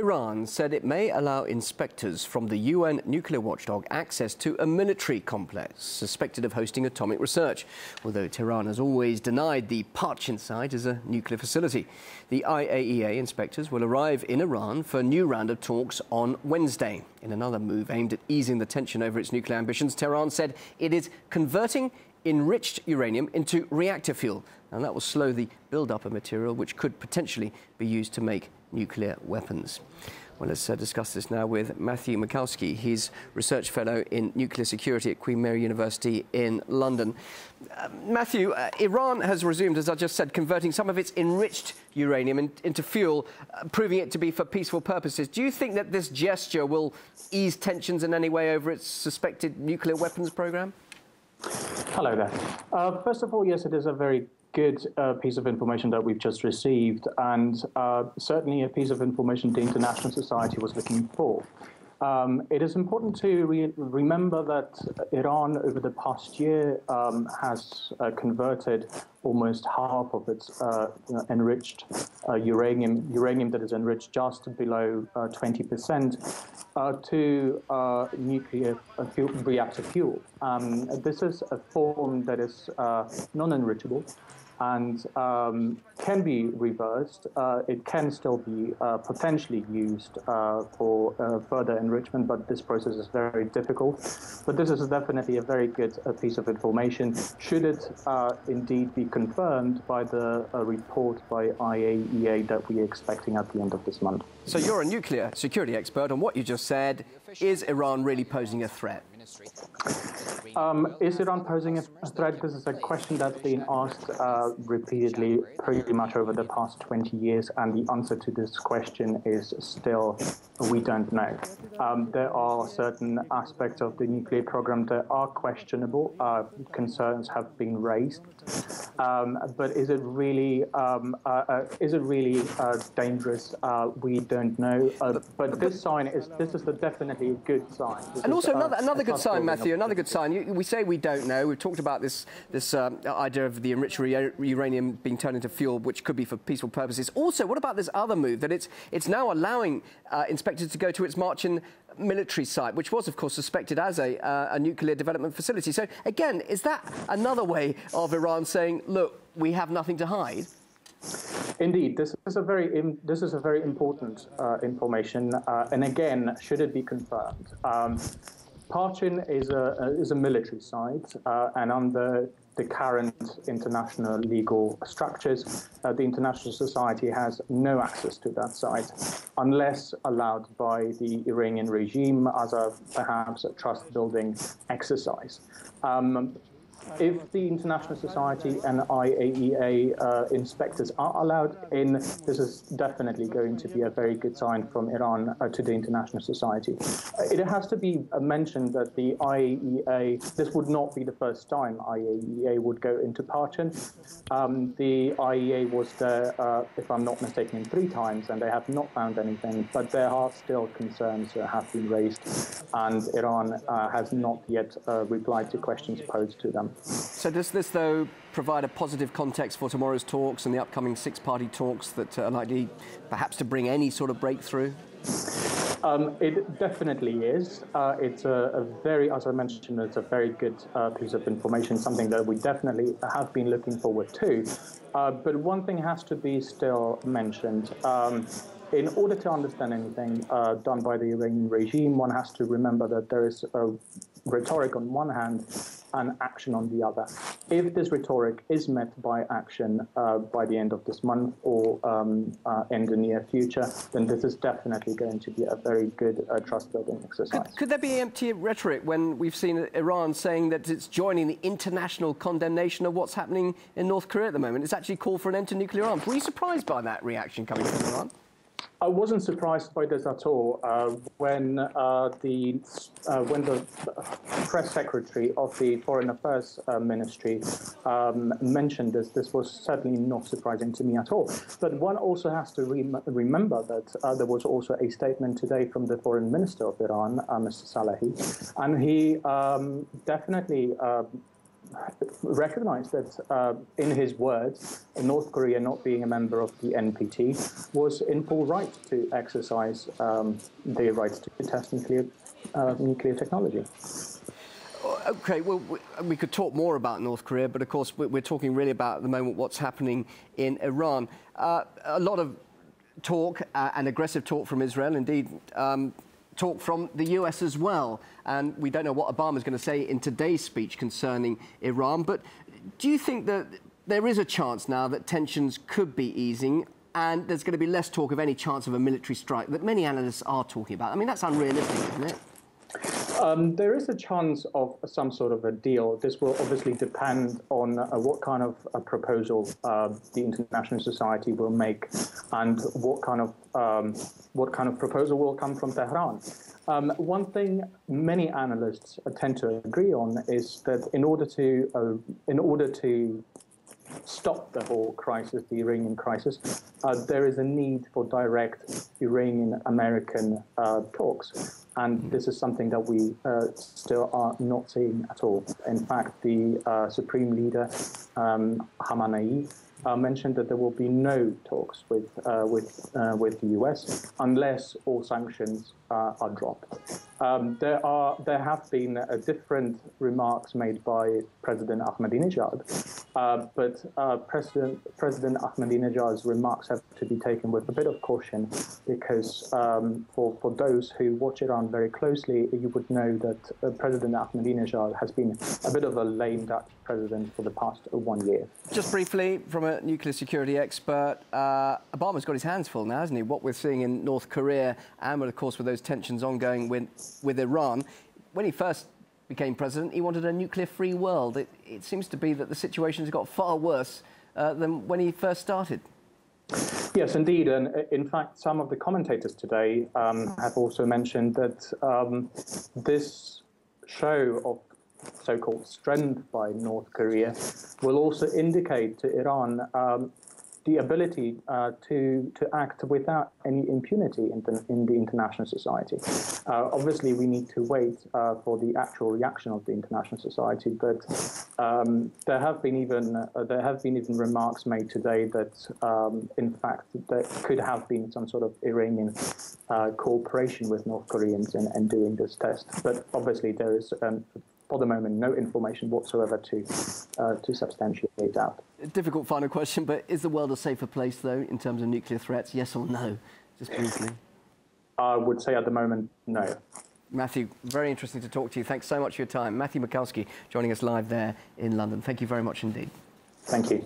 Iran said it may allow inspectors from the UN nuclear watchdog access to a military complex suspected of hosting atomic research, although Tehran has always denied the Parchin site as a nuclear facility. The IAEA inspectors will arrive in Iran for a new round of talks on Wednesday. In another move aimed at easing the tension over its nuclear ambitions, Tehran said it is converting enriched uranium into reactor fuel, and that will slow the build-up of material which could potentially be used to make nuclear weapons. Well, let's discuss this now with Matthew Mikowski. He's Research Fellow in Nuclear Security at Queen Mary University in London. Matthew, Iran has resumed, as I just said, converting some of its enriched uranium into fuel, proving it to be for peaceful purposes. Do you think that this gesture will ease tensions in any way over its suspected nuclear weapons program? Hello there. First of all, yes, it is a very good piece of information that we've just received, and certainly a piece of information the international society was looking for. It is important to remember that Iran, over the past year, has converted almost half of its enriched uranium that is enriched just below 20%, to nuclear reactor fuel. This is a form that is non-enrichable and can be reversed. It can still be potentially used for further enrichment, but this process is very difficult. But this is definitely a very good piece of information, should it indeed be confirmed by the report by IAEA that we are expecting at the end of this month. So you're a nuclear security expert. On what you just said, is Iran really posing a threat? Is Iran posing a threat? This is a question that's been asked repeatedly pretty much over the past 20 years, and the answer to this question is still, we don't know. There are certain aspects of the nuclear program that are questionable. Concerns have been raised. But is it really dangerous? We don't know. But this is definitely a good sign. And also another good sign, Matthew. Another good sign. We say we don't know. We've talked about this idea of the enriched uranium being turned into fuel, which could be for peaceful purposes. Also, what about this other move that it's now allowing inspectors to go to its Marchin military site, which was, of course, suspected as a nuclear development facility. So, again, is that another way of Iran saying, look, we have nothing to hide? Indeed, this is a very important information, and again, should it be confirmed, Parchin is a military site, and under the current international legal structures, the international society has no access to that site unless allowed by the Iranian regime as perhaps a trust-building exercise. If the international society and IAEA inspectors are allowed in, this is definitely going to be a very good sign from Iran to the international society. It has to be mentioned that the IAEA, this would not be the first time IAEA would go into Parchin. The IAEA was there, if I'm not mistaken, 3 times, and they have not found anything, but there are still concerns that have been raised, and Iran has not yet replied to questions posed to them. So does this, though, provide a positive context for tomorrow's talks and the upcoming 6-party talks that are likely perhaps to bring any sort of breakthrough? It definitely is. It's a very, as I mentioned, it's a very good piece of information, something that we definitely have been looking forward to. But one thing has to be still mentioned. In order to understand anything done by the Iranian regime, one has to remember that there is a rhetoric on one hand and action on the other. If this rhetoric is met by action by the end of this month or in the near future, then this is definitely going to be a very good trust-building exercise. Could there be empty rhetoric when we've seen Iran saying that it's joining the international condemnation of what's happening in North Korea at the moment? It's actually called for an end to nuclear arms. Were you surprised by that reaction coming from Iran? I wasn't surprised by this at all. When the press secretary of the Foreign Affairs Ministry mentioned this was certainly not surprising to me at all. But one also has to remember that there was also a statement today from the Foreign Minister of Iran, Mr. Salahi, and he definitely recognized that, in his words, North Korea not being a member of the NPT was in full right to exercise their rights to test nuclear technology. OK, well, we could talk more about North Korea, but of course we're talking really about at the moment what's happening in Iran. A lot of talk and aggressive talk from Israel, indeed talk from the US as well. And we don't know what Obama's going to say in today's speech concerning Iran. But do you think that there is a chance now that tensions could be easing and there's going to be less talk of any chance of a military strike that many analysts are talking about? I mean, that's unrealistic, isn't it? There is a chance of some sort of a deal. This will obviously depend on what kind of a proposal the international society will make, and what kind of proposal will come from Tehran. One thing many analysts tend to agree on is that in order to stop the whole crisis, the Iranian crisis, there is a need for direct Iranian-American talks. And this is something that we still are not seeing at all. In fact, the Supreme Leader, Khamenei, mentioned that there will be no talks with the US unless all sanctions are dropped. There have been different remarks made by President Ahmadinejad, but President Ahmadinejad's remarks have to be taken with a bit of caution, because for those who watch Iran very closely, you would know that President Ahmadinejad has been a bit of a lame duck president for the past 1 year. Just briefly, from a nuclear security expert, Obama's got his hands full now, hasn't he? What we're seeing in North Korea, and of course with those tensions ongoing with Iran. When he first became president, he wanted a nuclear-free world. It seems to be that the situation has got far worse than when he first started. Yes, indeed. And in fact, some of the commentators today have also mentioned that this show of so-called strength by North Korea will also indicate to Iran the ability to act without any impunity in the international society. Obviously, we need to wait for the actual reaction of the international society, but there have been even remarks made today that, in fact, there could have been some sort of Iranian cooperation with North Koreans in doing this test. But obviously, there is, for the moment, no information whatsoever to substantiate that. Difficult final question, but is the world a safer place, though, in terms of nuclear threats? Yes or no? Just briefly. I would say at the moment, no. Matthew, very interesting to talk to you. Thanks so much for your time. Matthew Mikowski joining us live there in London. Thank you very much indeed. Thank you.